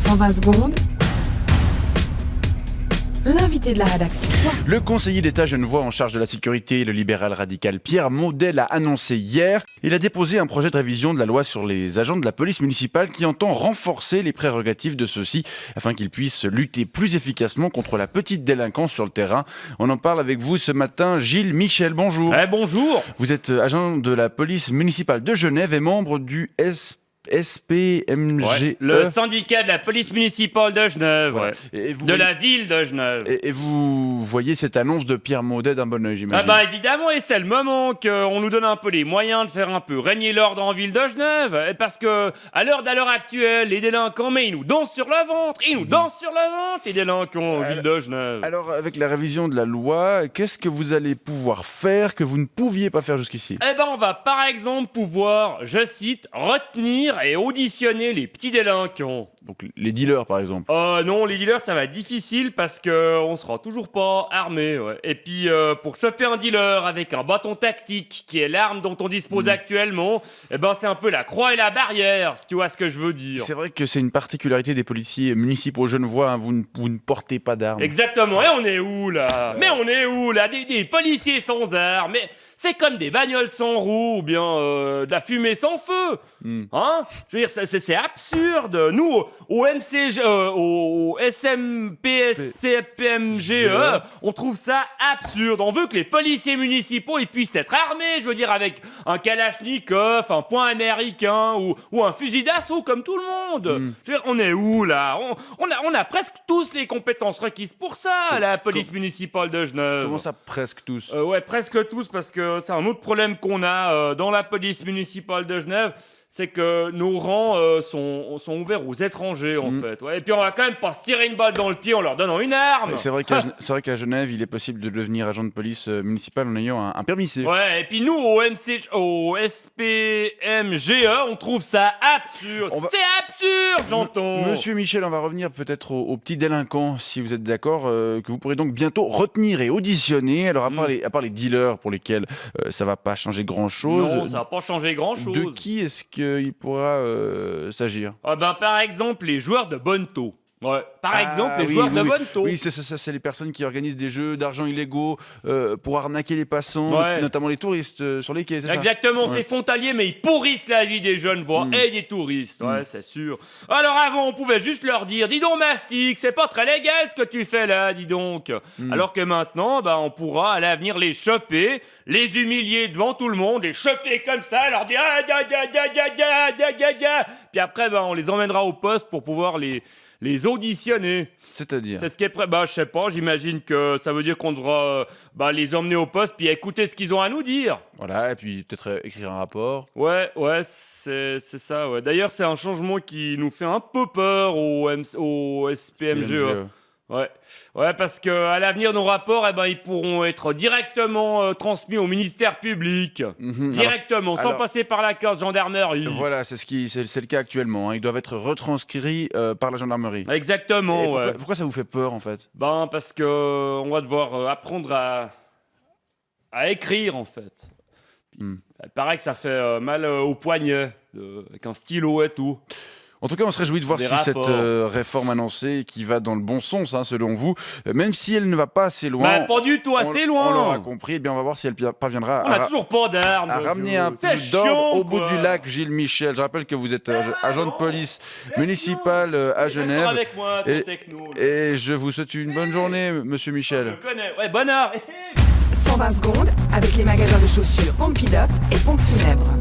120 secondes, l'invité de la rédaction. Le conseiller d'État genevois en charge de la sécurité, le libéral radical Pierre Maudet l'a annoncé hier. Il a déposé un projet de révision de la loi sur les agents de la police municipale qui entend renforcer les prérogatives de ceux-ci afin qu'ils puissent lutter plus efficacement contre la petite délinquance sur le terrain. On en parle avec vous ce matin. Gilles Michel, bonjour. Bonjour. Vous êtes agent de la police municipale de Genève et membre du SPMGE. Le syndicat de la police municipale de Genève, Voilà. Et vous de voyez- la ville de Genève. Et vous voyez cette annonce de Pierre Maudet d'un bon oeil, j'imagine. Évidemment, et c'est le moment qu'on nous donne un peu les moyens de faire un peu régner l'ordre en ville de Genève. Et parce que, à l'heure actuelle, les délinquants, mais ils nous dansent sur le ventre. Ils nous dansent sur le ventre, les délinquants en ville de Genève. Alors, avec la révision de la loi, qu'est-ce que vous allez pouvoir faire que vous ne pouviez pas faire jusqu'ici ? On va par exemple pouvoir, je cite, retenir et auditionner les petits délinquants. Donc, les dealers, par exemple. Non, les dealers, ça va être difficile parce que on sera toujours pas armé. Ouais. Et puis, pour choper un dealer avec un bâton tactique, qui est l'arme dont on dispose actuellement, c'est un peu la croix et la barrière, si tu vois ce que je veux dire. C'est vrai que c'est une particularité des policiers municipaux genevois, hein, vous ne portez pas d'armes. Exactement. Et on est où, là Mais on est où, là des policiers sans armes. Mais c'est comme des bagnoles sans roues ou bien de la fumée sans feu. Hein Je veux dire, c'est absurde. Nous, au MCG, au SMPSCPMGE, on trouve ça absurde. On veut que les policiers municipaux ils puissent être armés, je veux dire, avec un kalachnikov, un poing américain ou un fusil d'assaut comme tout le monde. Je veux dire, on est où, là on a presque tous les compétences requises pour ça, à la police municipale de Genève. Comment ça, presque tous ? Ouais, presque tous, parce que c'est un autre problème qu'on a dans la police municipale de Genève, c'est que nos rangs sont ouverts aux étrangers, en fait. Ouais. Et puis on va quand même pas se tirer une balle dans le pied en leur donnant une arme. C'est vrai qu'à Genève, il est possible de devenir agent de police municipal en ayant un permis C. Ouais, et puis nous, au SPMGE, on trouve ça absurde. C'est absurde, j'entends. Monsieur Michel, on va revenir peut-être aux petits délinquants, si vous êtes d'accord, que vous pourrez donc bientôt retenir et auditionner. Alors, à part les dealers pour lesquels ça va pas changer grand-chose. Non, ça va pas changer grand-chose. De qui est-ce qu'il pourra s'agir ? Par exemple, les joueurs de bonneto. Ouais. Joueurs de bonneto. Oui, c'est les personnes qui organisent des jeux d'argent illégaux pour arnaquer les passants, notamment les touristes sur les quais, c'est ça ? Exactement, c'est frontalier, mais ils pourrissent la vie des jeunes voix et des touristes. Ouais, c'est sûr. Alors avant, on pouvait juste leur dire, dis donc Mastic, c'est pas très légal ce que tu fais là, dis donc. Alors que maintenant, on pourra à l'avenir les choper, les humilier devant tout le monde, les choper comme ça, leur dire puis après, on les emmènera au poste pour pouvoir les auditionner. C'est-à-dire ? C'est ce qui est prêt. Je sais pas, j'imagine que ça veut dire qu'on devra les emmener au poste puis écouter ce qu'ils ont à nous dire. Voilà, et puis peut-être écrire un rapport. Ouais, c'est ça, ouais. D'ailleurs, c'est un changement qui nous fait un peu peur au SPMGE. Ouais, parce que à l'avenir, nos rapports, ils pourront être directement transmis au ministère public. Directement, sans passer par la case gendarmerie. Voilà, c'est le cas actuellement. Hein. Ils doivent être retranscrits par la gendarmerie. Exactement, ouais. Pourquoi ça vous fait peur, en fait ? Parce que on va devoir apprendre à écrire, en fait. Il paraît que ça fait mal au poignet, avec un stylo et tout. En tout cas, on se réjouit de voir si cette réforme annoncée qui va dans le bon sens, selon vous, même si elle ne va pas assez loin. Pas du tout assez loin. On l'aura compris. On va voir si elle parviendra on a toujours pas d'armes. À ramener un peu d'ordre au bout du lac, Gilles Michel. Je rappelle que vous êtes agent de police municipal à Genève. Avec moi, et je vous souhaite une bonne journée, monsieur Michel. Je connais. Ouais, bonne heure. 120 secondes avec les magasins de chaussures Pompidop et Pompe Funèbre.